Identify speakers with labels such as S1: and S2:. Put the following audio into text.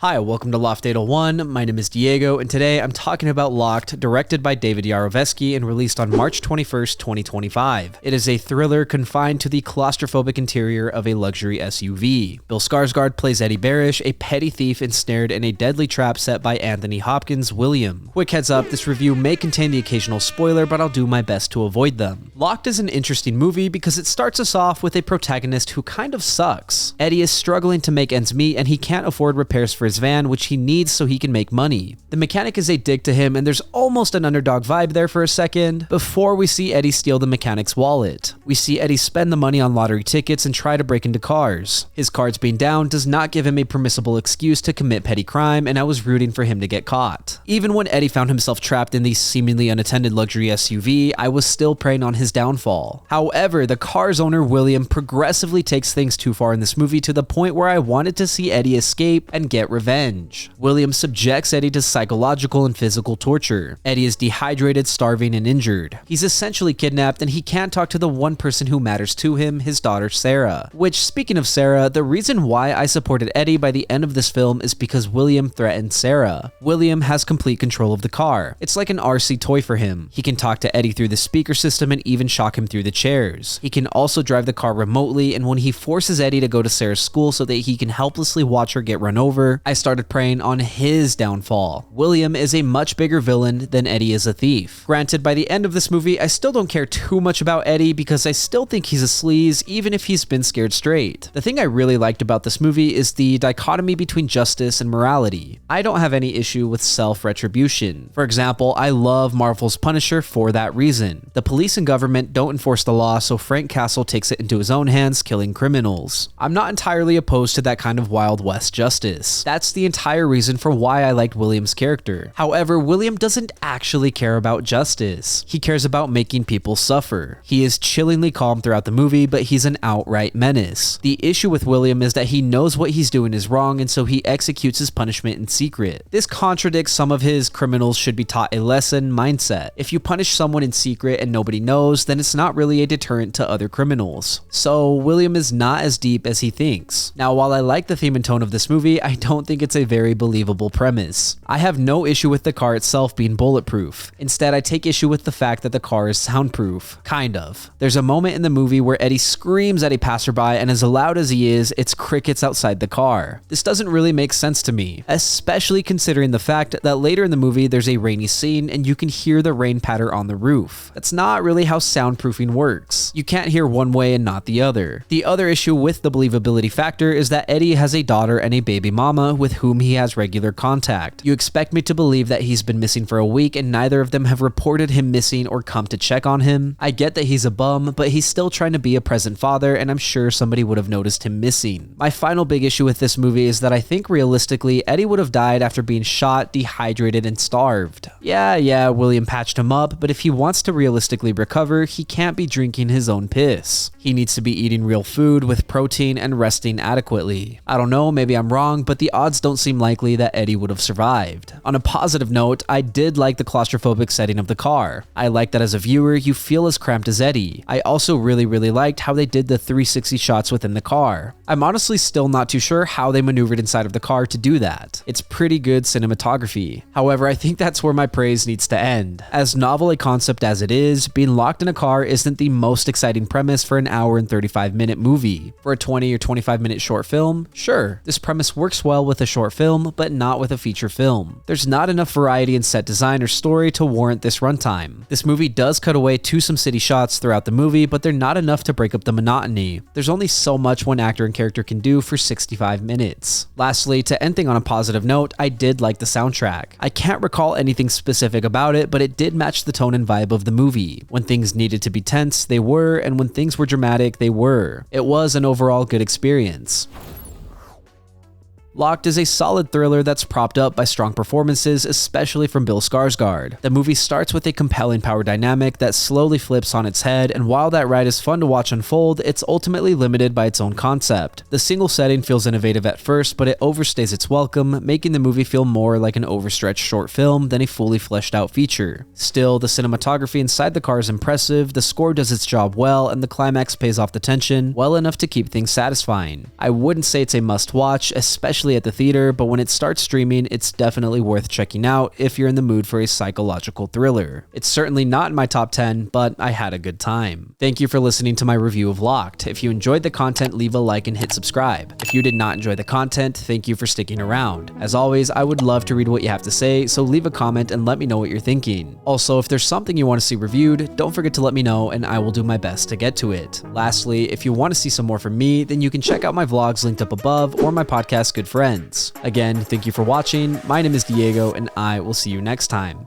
S1: Hi, welcome to Loft 801. My name is Diego, and today I'm talking about Locked, directed by David Yarovesky and released on March 21st, 2025. It is a thriller confined to the claustrophobic interior of a luxury SUV. Bill Skarsgård plays Eddie Barrish, a petty thief ensnared in a deadly trap set by Anthony William. Quick heads up, this review may contain the occasional spoiler, but I'll do my best to avoid them. Locked is an interesting movie because it starts us off with a protagonist who kind of sucks. Eddie is struggling to make ends meet and he can't afford repairs for his van, which he needs so he can make money. The mechanic is a dick to him and there's almost an underdog vibe there for a second before we see Eddie steal the mechanic's wallet. We see Eddie spend the money on lottery tickets and try to break into cars. His cards being down does not give him a permissible excuse to commit petty crime, and I was rooting for him to get caught. Even when Eddie found himself trapped in the seemingly unattended luxury SUV, I was still preying on his downfall. However, the car's owner William progressively takes things too far in this movie to the point where I wanted to see Eddie escape and get revenge. William subjects Eddie to psychological and physical torture. Eddie is dehydrated, starving, and injured. He's essentially kidnapped and he can't talk to the one person who matters to him, his daughter Sarah. Which, speaking of Sarah, the reason why I supported Eddie by the end of this film is because William threatened Sarah. William has complete control of the car. It's like an RC toy for him. He can talk to Eddie through the speaker system and even shock him through the chairs. He can also drive the car remotely, and when he forces Eddie to go to Sarah's school so that he can helplessly watch her get run over, I started preying on his downfall. William is a much bigger villain than Eddie is a thief. Granted, by the end of this movie, I still don't care too much about Eddie because I still think he's a sleaze even if he's been scared straight. The thing I really liked about this movie is the dichotomy between justice and morality. I don't have any issue with self-retribution. For example, I love Marvel's Punisher for that reason. The police and government don't enforce the law, so Frank Castle takes it into his own hands, killing criminals. I'm not entirely opposed to that kind of Wild West justice. That's the entire reason for why I liked William's character. However, William doesn't actually care about justice. He cares about making people suffer. He is chillingly calm throughout the movie, but he's an outright menace. The issue with William is that he knows what he's doing is wrong, and so he executes his punishment in secret. This contradicts some of his criminals should be taught a lesson mindset. If you punish someone in secret and nobody knows, then it's not really a deterrent to other criminals. So William is not as deep as he thinks. Now, while I like the theme and tone of this movie, I don't think it's a very believable premise. I have no issue with the car itself being bulletproof. Instead, I take issue with the fact that the car is soundproof. Kind of. There's a moment in the movie where Eddie screams at a passerby, and as loud as he is, it's crickets outside the car. This doesn't really make sense to me, especially considering the fact that later in the movie there's a rainy scene and you can hear the rain patter on the roof. That's not really how soundproofing works. You can't hear one way and not the other. The other issue with the believability factor is that Eddie has a daughter and a baby mama with whom he has regular contact. You expect me to believe that he's been missing for a week and neither of them have reported him missing or come to check on him? I get that he's a bum, but he's still trying to be a present father, and I'm sure somebody would have noticed him missing. My final big issue with this movie is that I think realistically Eddie would have died after being shot, dehydrated, and starved. Yeah, William patched him up, but if he wants to realistically recover, he can't be drinking his own piss. He needs to be eating real food with protein and resting adequately. I don't know, maybe I'm wrong, but the odds don't seem likely that Eddie would have survived. On a positive note, I did like the claustrophobic setting of the car. I like that as a viewer, you feel as cramped as Eddie. I also really liked how they did the 360 shots within the car. I'm honestly still not too sure how they maneuvered inside of the car to do that. It's pretty good cinematography. However, I think that's where my praise needs to end. As novel a concept as it is, being locked in a car isn't the most exciting premise for an hour and 35-minute movie. For a 20 or 25-minute short film, sure, this premise works well with a short film, but not with a feature film. There's not enough variety in set design or story to warrant this runtime. This movie does cut away to some city shots throughout the movie, but they're not enough to break up the monotony. There's only so much one actor and character can do for 65 minutes. Lastly, to end things on a positive note, I did like the soundtrack. I can't recall anything specific about it, but it did match the tone and vibe of the movie. When things needed to be tense, they were, and when things were dramatic, they were. It was an overall good experience. Locked is a solid thriller that's propped up by strong performances, especially from Bill Skarsgård. The movie starts with a compelling power dynamic that slowly flips on its head, and while that ride is fun to watch unfold, it's ultimately limited by its own concept. The single setting feels innovative at first, but it overstays its welcome, making the movie feel more like an overstretched short film than a fully fleshed out feature. Still, the cinematography inside the car is impressive, the score does its job well, and the climax pays off the tension well enough to keep things satisfying. I wouldn't say it's a must watch, especially initially at the theater, but when it starts streaming, it's definitely worth checking out if you're in the mood for a psychological thriller. It's certainly not in my top 10, but I had a good time. Thank you for listening to my review of Locked. If you enjoyed the content, leave a like and hit subscribe. If you did not enjoy the content, thank you for sticking around. As always, I would love to read what you have to say, so leave a comment and let me know what you're thinking. Also, if there's something you want to see reviewed, don't forget to let me know and I will do my best to get to it. Lastly, if you want to see some more from me, then you can check out my vlogs linked up above or my podcast Good Friends. Again, thank you for watching. My name is Diego and I will see you next time.